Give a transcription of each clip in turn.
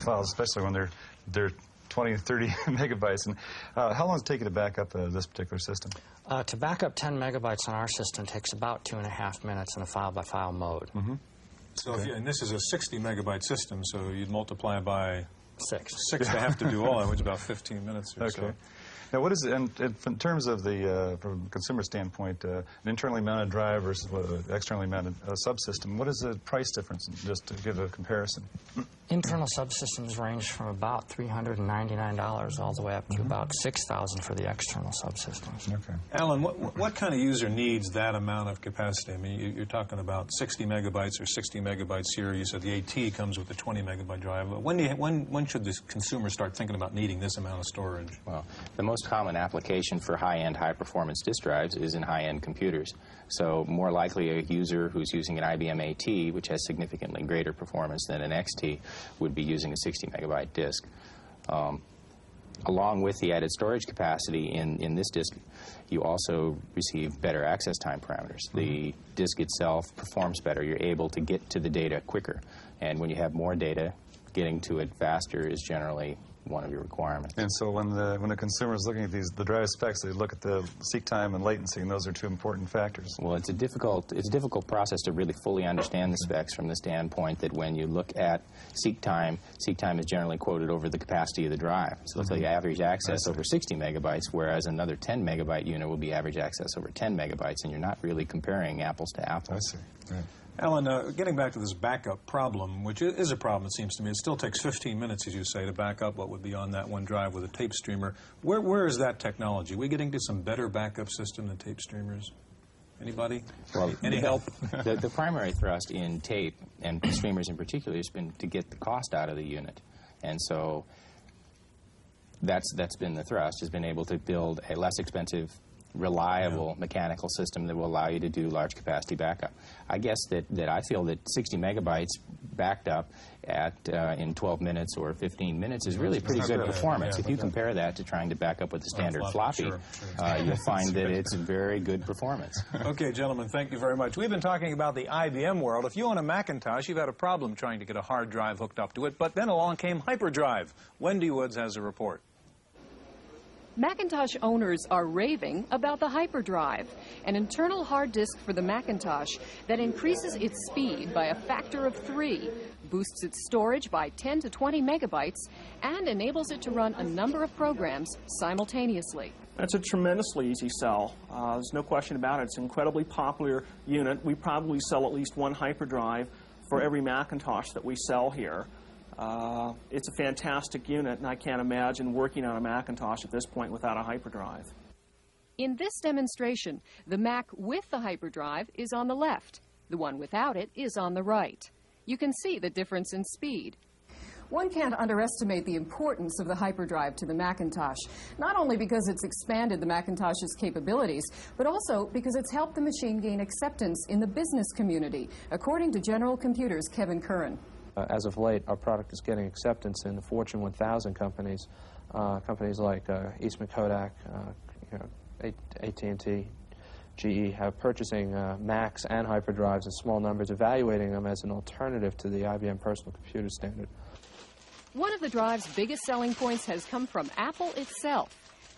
files, especially when they're 20, 30 megabytes. And how long does it take you to back up this particular system? To back up 10 megabytes on our system takes about 2.5 minutes in a file-by-file mode. Mm-hmm. So, okay. And this is a 60 megabyte system, so you'd multiply by 6 to have to do all that, which is about 15 minutes or so. Now, what is it, and in terms of the, from a consumer standpoint, an internally mounted drive versus an externally mounted subsystem, what is the price difference, just to give a comparison? Internal subsystems range from about $399 all the way up to about $6,000 for the external subsystems. Okay. Alan, what kind of user needs that amount of capacity? I mean, you're talking about 60 megabytes or 60 megabytes here. You said the AT comes with a 20 megabyte drive. When should the consumer start thinking about needing this amount of storage? Well, the most common application for high-end, high-performance disk drives is in high-end computers. So more likely a user who's using an IBM AT, which has significantly greater performance than an XT, would be using a 60 megabyte disk. Along with the added storage capacity in this disk, you also receive better access time parameters. The disk itself performs better. You're able to get to the data quicker. And when you have more data, getting to it faster is generally one of your requirements. And so when the consumer is looking at the drive specs, they look at the seek time and latency, and those are two important factors. Well, it's a difficult process to really fully understand the specs from the standpoint that when you look at seek time is generally quoted over the capacity of the drive. So let's say average access over 60 megabytes, whereas another 10 megabyte unit will be average access over 10 megabytes, and you're not really comparing apples to apples. I see. Right. Alan, getting back to this backup problem, which is a problem, it seems to me. It still takes 15 minutes, as you say, to back up what would be on that one drive with a tape streamer. Where is that technology? Are we getting to some better backup system than tape streamers? Anybody? Well, any help? The primary thrust in tape, and streamers in particular, has been to get the cost out of the unit. And so that's been the thrust, has been able to build a less expensive, reliable mechanical system that will allow you to do large capacity backup. I guess that I feel that 60 megabytes backed up at in 12 minutes or 15 minutes is really pretty good performance. If you compare that to trying to back up with the standard floppy, you'll find that it's very good performance. Okay, gentlemen, thank you very much. We've been talking about the IBM world. If you own a Macintosh, you've had a problem trying to get a hard drive hooked up to it, but then along came Hyperdrive. Wendy Woods has a report. Macintosh owners are raving about the Hyperdrive, an internal hard disk for the Macintosh that increases its speed by a factor of 3, boosts its storage by 10 to 20 megabytes, and enables it to run a number of programs simultaneously. That's a tremendously easy sell. There's no question about it. It's an incredibly popular unit. We probably sell at least one Hyperdrive for every Macintosh that we sell here. It's a fantastic unit, and I can't imagine working on a Macintosh at this point without a Hyperdrive. In this demonstration, the Mac with the Hyperdrive is on the left. The one without it is on the right. You can see the difference in speed. One can't underestimate the importance of the Hyperdrive to the Macintosh, not only because it's expanded the Macintosh's capabilities, but also because it's helped the machine gain acceptance in the business community, according to General Computer's Kevin Curran. As of late, our product is getting acceptance in the Fortune 1000 companies, companies like Eastman Kodak, AT&T, GE, have purchasing Macs and Hyperdrives in small numbers, evaluating them as an alternative to the IBM personal computer standard. One of the drive's biggest selling points has come from Apple itself.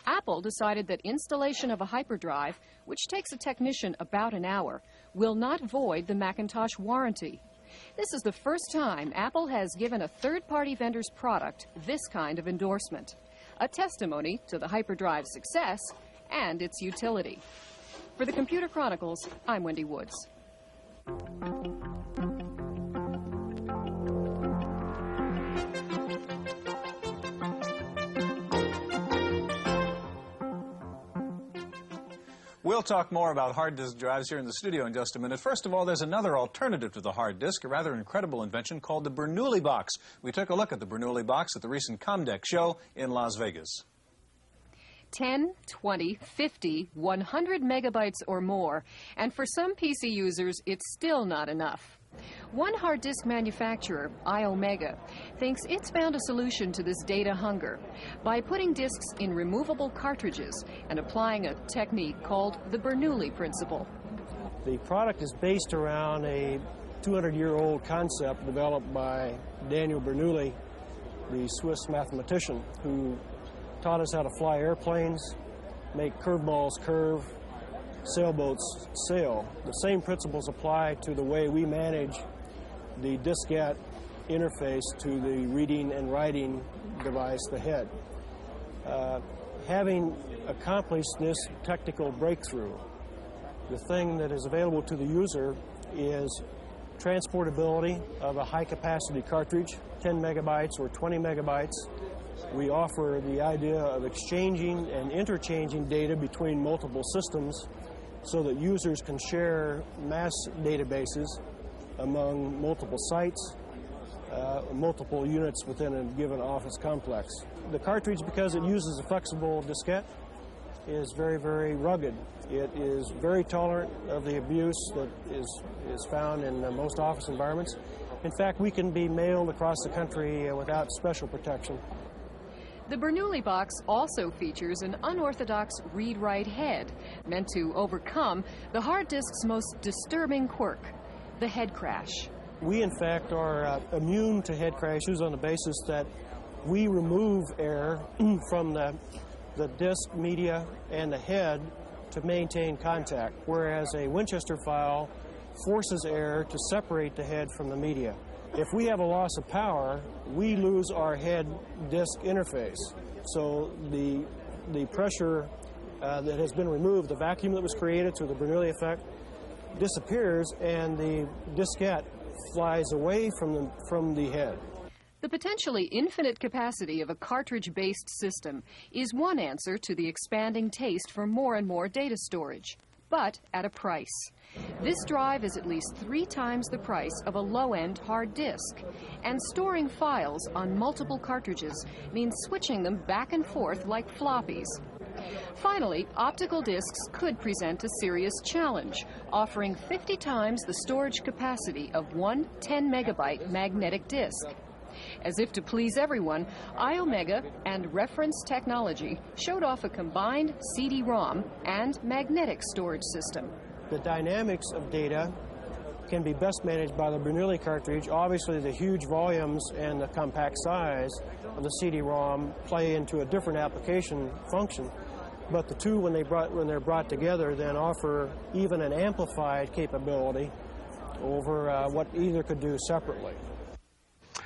Apple decided that installation of a Hyperdrive, which takes a technician about an hour, will not void the Macintosh warranty. This is the first time Apple has given a third-party vendor's product this kind of endorsement, a testimony to the Hyperdrive's success and its utility. For the Computer Chronicles, I'm Wendy Woods. We'll talk more about hard disk drives here in the studio in just a minute. First of all, there's another alternative to the hard disk, a rather incredible invention called the Bernoulli box. We took a look at the Bernoulli box at the recent Comdeck show in Las Vegas. 10, 20, 50, 100 megabytes or more, and for some PC users, it's still not enough. One hard disk manufacturer, iOmega, thinks it's found a solution to this data hunger by putting disks in removable cartridges and applying a technique called the Bernoulli principle. The product is based around a 200-year-old concept developed by Daniel Bernoulli the Swiss mathematician who taught us how to fly airplanes, make curveballs curve, sailboats sail. The same principles apply to the way we manage the diskette interface to the reading and writing device, the head. Having accomplished this technical breakthrough, the thing that is available to the user is transportability of a high-capacity cartridge, 10 megabytes or 20 megabytes. We offer the idea of exchanging and interchanging data between multiple systems so that users can share mass databases among multiple sites, multiple units within a given office complex. The cartridge, because it uses a flexible diskette, is very, very rugged. It is very tolerant of the abuse that is found in most office environments. In fact, we can be mailed across the country without special protection. The Bernoulli box also features an unorthodox read-write head meant to overcome the hard disk's most disturbing quirk, the head crash. We, in fact, are immune to head crashes on the basis that we remove air from the disk, media, and the head to maintain contact, whereas a Winchester file forces air to separate the head from the media. If we have a loss of power, we lose our head-disk interface. So the pressure that has been removed, the vacuum that was created through the Bernoulli effect, disappears, and the diskette flies away from the head. The potentially infinite capacity of a cartridge-based system is one answer to the expanding taste for more and more data storage, but at a price. This drive is at least 3 times the price of a low-end hard disk, and storing files on multiple cartridges means switching them back and forth like floppies. Finally, optical disks could present a serious challenge, offering 50 times the storage capacity of one 10-megabyte magnetic disk. As if to please everyone, Iomega and Reference Technology showed off a combined CD-ROM and magnetic storage system. The dynamics of data can be best managed by the Bernoulli cartridge. Obviously, the huge volumes and the compact size of the CD-ROM play into a different application function. But the two, when they're brought together, then offer even an amplified capability over what either could do separately.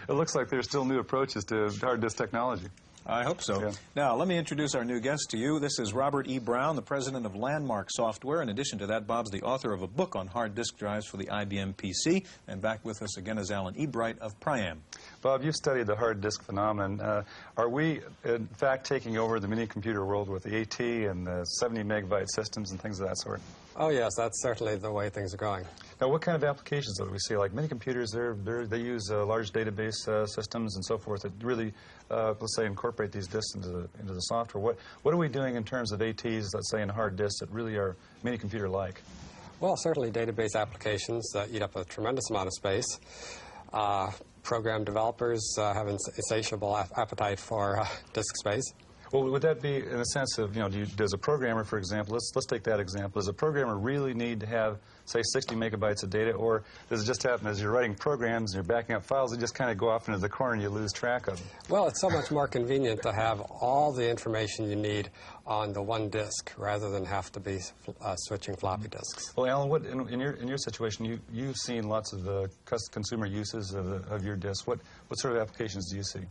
It looks like there's still new approaches to hard disk technology. I hope so. Yeah. Now, let me introduce our new guest to you. This is Robert E. Brown, the president of Landmark Software. In addition to that, Bob's the author of a book on hard disk drives for the IBM PC. And back with us again is Alan Ebright of Priam. Bob, you've studied the hard disk phenomenon. Are we, in fact, taking over the mini-computer world with the AT and the 70-megabyte systems and things of that sort? Oh, yes, that's certainly the way things are going. Now, what kind of applications do we see? Like mini-computers, they use large database systems and so forth that really, let's say, incorporate these disks into the software. What are we doing in terms of ATs, let's say, in hard disks that really are mini-computer-like? Well, certainly database applications that eat up a tremendous amount of space. Program developers have an insatiable appetite for disk space. Well, would that be in a sense of, does a programmer, for example, let's take that example, does a programmer really need to have, say, 60 megabytes of data, or does it just happen as you're writing programs and you're backing up files, they just kind of go off into the corner and you lose track of them? Well, it's so much more convenient to have all the information you need on the one disk rather than have to be switching floppy disks. Well, Alan, in your situation, you've seen lots of consumer uses of your disks. What sort of applications do you see?